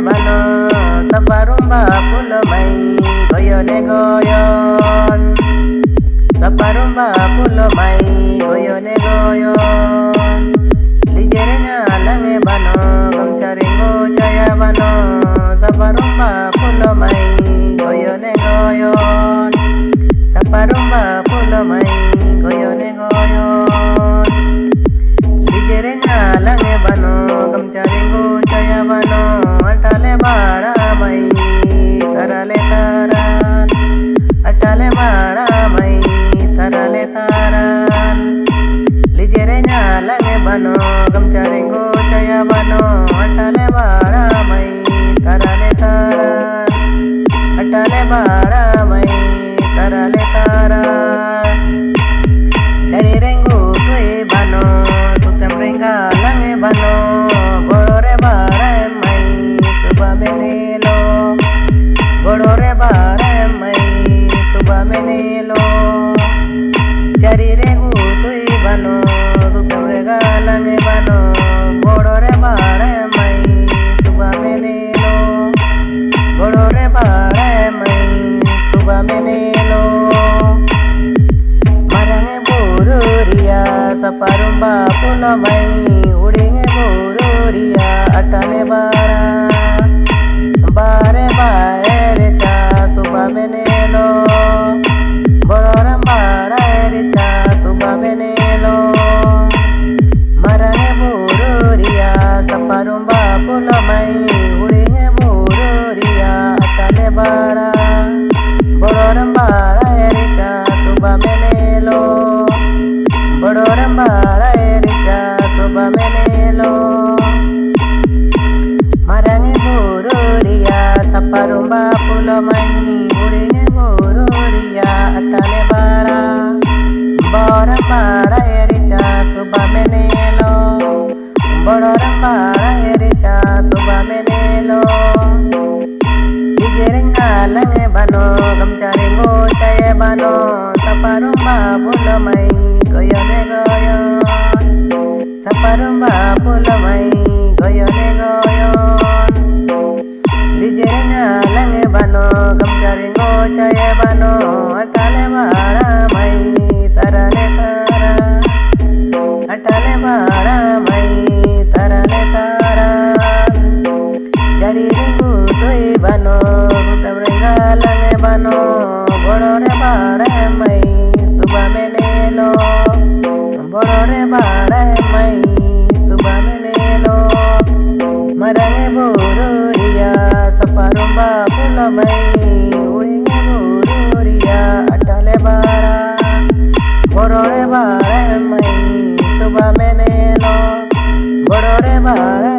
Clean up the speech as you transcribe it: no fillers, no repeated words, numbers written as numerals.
bano saparumba pulomai goyone goyon saparumba pulomai goyone goyon lijerenya lange bano gamcharingo jaya bano saparumba pulomai goyone goyon saparumba pulomai goyone goyon lijerenya lange bano gamcharingo jaya bano atale bada mai tarale taran atale bada mai tarale taran lijerenya lange bano gamcharingo jaya bano atale bada mai tarale taran atale bada mai tarale taran charirengu tui bano tutem renga lange bano borore bada mai suba menelo borore bada mai suba menelo charirengu tui bano tutem renga lange bano borore bada mai suba menelo borore bada mai suba menelo marange boruria saparumba pulomai uringe boruria atale bara bare bare cha suba menelo borora bare cha suba menelo marange boruria saparumba pulomai uringe boruria atale bara borora bare cha suba menelo borora bare cha suba menelo marange boruria saparumba pulomai uringe boruria atale bara borora bare cha suba menelo borora bare cha suba menelo lijerenya lange bano gamcharingo jaya bano saparumba pulomai goyone goyon saparumba pulomai goyone goyon lijerenya lange bano gamcharingo jaya bano atale bara mai tarale taran atale bara mai tarale taran charirengu tui bano tutem renga lange bano borore bara mai suba menelo borore bara mai suba menelo marange boruria saparumba pulomai uringe boruria atale bara borore bara mai suba menelo borore bara